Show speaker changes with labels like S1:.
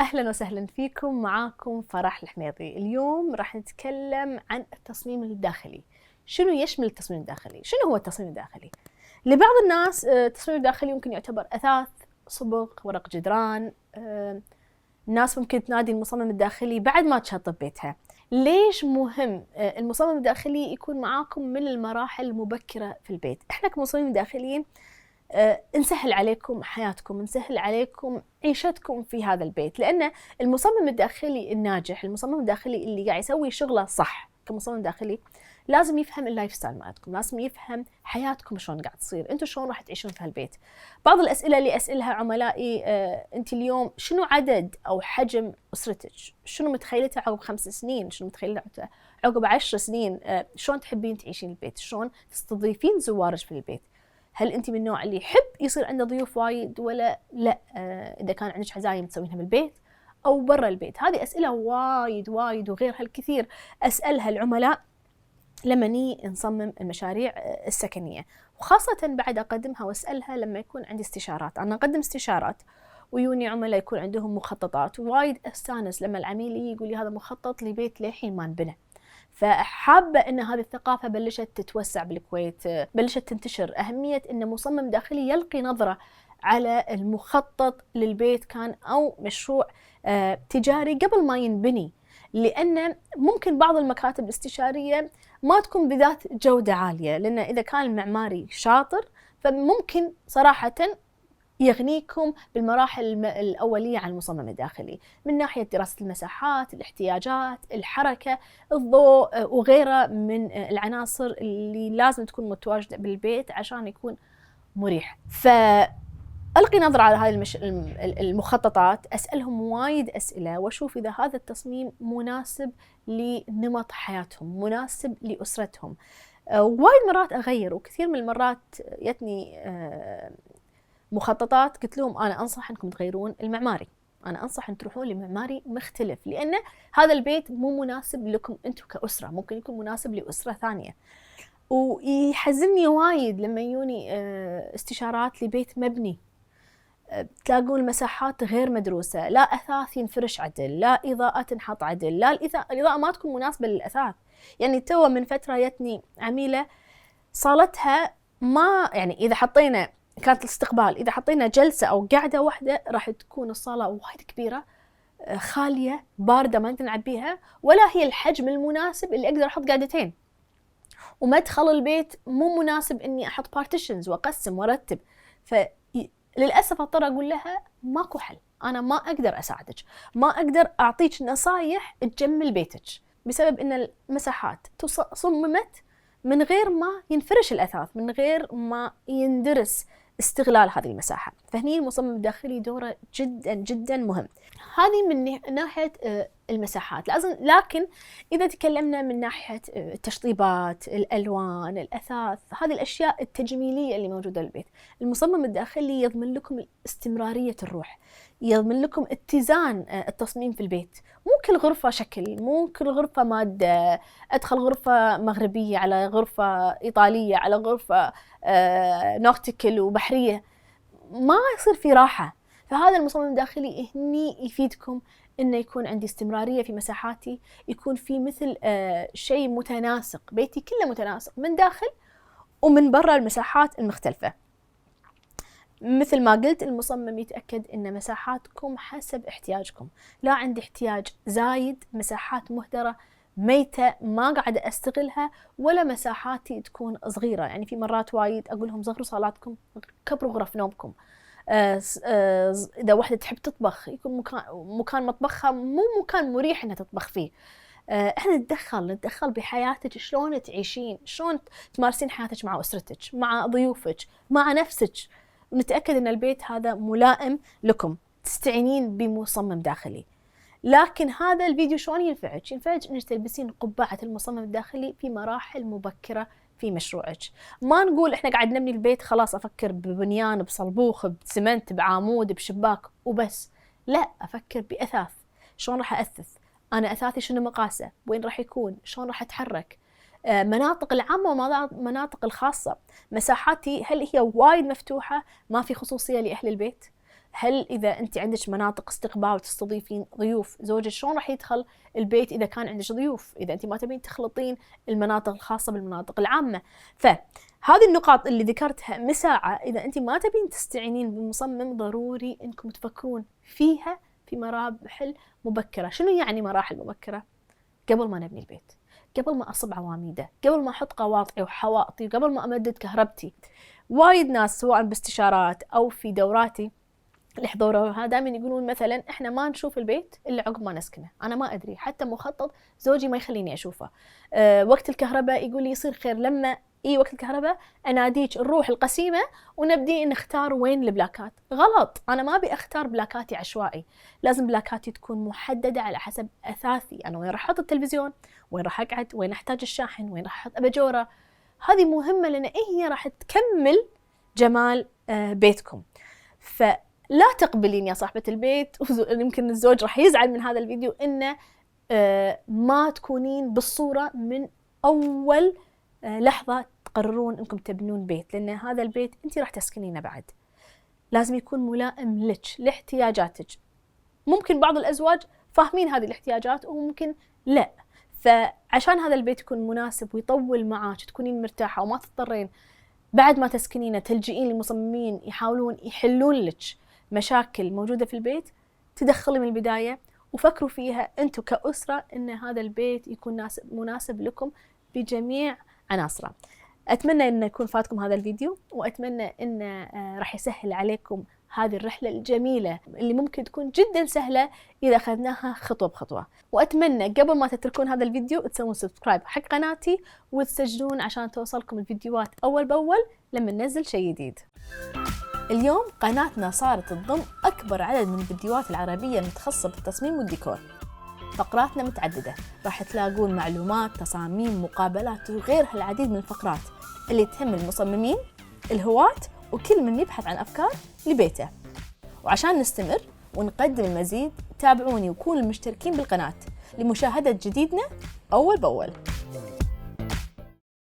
S1: أهلا وسهلا فيكم، معاكم فرح الحميضي. اليوم راح نتكلم عن التصميم الداخلي. شنو يشمل التصميم الداخلي؟ شنو هو التصميم الداخلي؟ لبعض الناس التصميم الداخلي ممكن يعتبر أثاث، صبغ، ورق جدران. الناس ممكن تنادي المصمم الداخلي بعد ما تشطب بيتها. ليش مهم المصمم الداخلي يكون معاكم من المراحل المبكرة في البيت؟ احنا كمصممين داخليين نسهل عليكم حياتكم، نسهل عليكم عيشتكم في هذا البيت، لأن المصمم الداخلي الناجح، المصمم الداخلي اللي قاعد يسوي شغله صح كمصمم داخلي، لازم يفهم اللايف ستايل مالتكم، لازم يفهم حياتكم شلون قاعد تصير، انتم شلون راح تعيشون في هالبيت. بعض الأسئلة اللي أسألها عملائي، انت اليوم شنو عدد أو حجم أسرتك؟ شنو متخيلته عقب 5 سنين؟ شنو متخيلته عقب 10 سنين؟ شلون تحبين تعيشين البيت؟ شلون تستضيفين زوارك في البيت؟ هل انت من النوع اللي يحب يصير عنده ضيوف وايد ولا لا؟ اذا كان عندك عزايم تسوينها بالبيت او برا البيت؟ هذه اسئله وايد وايد وغيرها الكثير اسالها العملاء لما نصمم المشاريع السكنيه، وخاصه بعد اقدمها واسالها لما يكون عندي استشارات. انا اقدم استشارات ويوني عملاء يكون عندهم مخططات، وايد استانس لما العميل يقول لي هذا مخطط لبيت للحين ما انبنى. فحابة أن هذه الثقافة بلشت تتوسع بالكويت، بلشت تنتشر. أهمية أن مصمم داخلي يلقي نظرة على المخطط للبيت كان أو مشروع تجاري قبل ما ينبني، لأن ممكن بعض المكاتب الاستشارية ما تكون بذات جودة عالية، لأن إذا كان المعماري شاطر فممكن صراحة يغنيكم بالمراحل الأولية عن المصمم الداخلي، من ناحية دراسة المساحات، الاحتياجات، الحركة، الضوء وغيره من العناصر اللي لازم تكون متواجدة بالبيت عشان يكون مريح. فألقي نظرة على هذه المخططات، أسألهم وايد أسئلة وأشوف إذا هذا التصميم مناسب لنمط حياتهم، مناسب لأسرتهم. وايد مرات أغير، وكثير من المرات يتني مخططات قلت لهم أنا أنصح أنكم تغيرون المعماري، أنا أنصح أن تروحون لمعماري مختلف، لأن هذا البيت مو مناسب لكم أنتم كأسرة، ممكن يكون مناسب لأسرة ثانية. ويحزنني وايد لما يجوني استشارات لبيت مبني، تلاقون المساحات غير مدروسة، لا أثاث ينفرش عدل، لا إضاءة تنحط عدل، لا الإضاءة ما تكون مناسبة للأثاث. يعني تو من فترة جتني عميلة صالتها ما، يعني إذا حطينا كانت الاستقبال إذا حطينا جلسة أو قعدة واحدة راح تكون الصالة وايد كبيرة، خالية باردة ما نلعب بيها، ولا هي الحجم المناسب اللي أقدر أحط قعدتين. ومدخل البيت مو مناسب إني أحط بارتيشنز وأقسم وأرتب. فللأسف أضطر أقول لها ماكو حل، أنا ما أقدر أساعدك، ما أقدر أعطيك نصايح تجمل بيتك، بسبب إن المساحات صممت من غير ما ينفرش الأثاث، من غير ما يندرس استغلال هذه المساحة. فهني المصمم الداخلي دوره جدا جدا مهم. هذه من ناحية المساحات لكن إذا تكلمنا من ناحية التشطيبات، الألوان، الأثاث، هذه الأشياء التجميلية اللي موجودة بالبيت، المصمم الداخلي يضمن لكم استمرارية الروح، يضمن لكم اتزان التصميم في البيت. مو كل غرفة شكل، مو كل غرفة مادة، أدخل غرفة مغربية على غرفة إيطالية على غرفة نوتيكل وبحرية، ما يصير في راحة. فهذا المصمم الداخلي هني يفيدكم إنه يكون عندي استمرارية في مساحاتي، يكون في مثل شيء متناسق، بيتي كله متناسق من داخل ومن برا المساحات المختلفة. مثل ما قلت، المصمم يتأكد إن مساحاتكم حسب احتياجكم، لا عندي احتياج زايد مساحات مهدرة ميتة ما قاعدة أستغلها، ولا مساحاتي تكون صغيرة. يعني في مرات وايد أقول لهم صغروا صالاتكم، كبروا غرف نومكم. إذا واحدة تحب تطبخ يكون مكان مطبخها مو مكان مريح إنها تطبخ فيه. احنا نتدخل بحياتك، شلون تعيشين، شلون تمارسين حياتك مع أسرتك، مع ضيوفك، مع نفسك، ونتأكد أن البيت هذا ملائم لكم، تستعينين بمصمم داخلي. لكن هذا الفيديو شلون ينفعك؟ ينفعك أنك تلبسين قبعة المصمم الداخلي في مراحل مبكرة في مشروعك. ما نقول إحنا قاعد نبني البيت خلاص أفكر ببنيان، بصلبوخ، بسمنت، بعامود، بشباك وبس. لا، أفكر بأثاث، شلون راح أثث، أنا أثاثي شنو مقاسه، وين راح يكون، شلون راح أتحرك، مناطق العامة ومناطق الخاصة، مساحاتي هل هي وايد مفتوحة ما في خصوصية لأهل البيت، هل إذا أنت عندك مناطق استقبال وتستضيفين ضيوف، زوجك شلون راح يدخل البيت إذا كان عندك ضيوف، إذا أنت ما تبين تخلطين المناطق الخاصة بالمناطق العامة. فهذه النقاط اللي ذكرتها مساعة إذا أنت ما تبين تستعينين بمصمم، ضروري أنكم تفكرون فيها في مراحل مبكرة. شنو يعني مراحل مبكرة؟ قبل ما نبني البيت، قبل ما أصب عواميده، قبل ما أحط قواطعي وحوائطي، وقبل ما أمدد كهربتي. وايد ناس سواء باستشارات أو في دوراتي اللي حضروها دائما يقولون مثلا احنا ما نشوف البيت الا عقب ما نسكنه. انا ما ادري، حتى مخطط زوجي ما يخليني اشوفه. وقت الكهرباء يقول لي يصير خير لما وقت الكهرباء اناديك نروح القسيمه ونبدي نختار وين البلاكات. غلط، انا ما ابي اختار بلاكاتي عشوائي، لازم بلاكاتي تكون محدده على حسب اثاثي، انا وين راح احط التلفزيون، وين راح اقعد، وين احتاج الشاحن، وين راح احط اباجوره. هذه مهمه لان هي راح تكمل جمال بيتكم. لا تقبلين يا صاحبة البيت، يمكن الزوج راح يزعل من هذا الفيديو، إنه ما تكونين بالصورة من أول لحظة تقررون إنكم تبنون بيت، لأن هذا البيت أنت راح تسكنينه بعد. لازم يكون ملائم لك لاحتياجاتك. ممكن بعض الأزواج فاهمين هذه الاحتياجات وممكن لا، فعشان هذا البيت يكون مناسب ويطول معاك تكونين مرتاحة وما تضطرين بعد ما تسكنينه تلجئين لمصممين يحاولون يحلون لك مشاكل موجودة في البيت. تدخلي من البداية وفكروا فيها أنتم كأسرة أن هذا البيت يكون مناسب لكم بجميع عناصره. أتمنى أن يكون فاتكم هذا الفيديو، وأتمنى أن راح يسهل عليكم هذه الرحلة الجميلة اللي ممكن تكون جدا سهلة إذا أخذناها خطوة بخطوة. وأتمنى قبل ما تتركون هذا الفيديو تسوون سبسكرايب حق قناتي وتسجلون عشان توصلكم الفيديوهات أول بأول لما ننزل شيء جديد. اليوم قناتنا صارت تضم أكبر عدد من الفيديوهات العربية المتخصصة بالتصميم والديكور. فقراتنا متعددة، راح تلاقون معلومات، تصاميم، مقابلات وغيرها العديد من الفقرات اللي تهم المصممين، الهواة، وكل من يبحث عن أفكار لبيته. وعشان نستمر ونقدم المزيد تابعوني وكونوا المشتركين بالقناة لمشاهدة جديدنا أول بأول.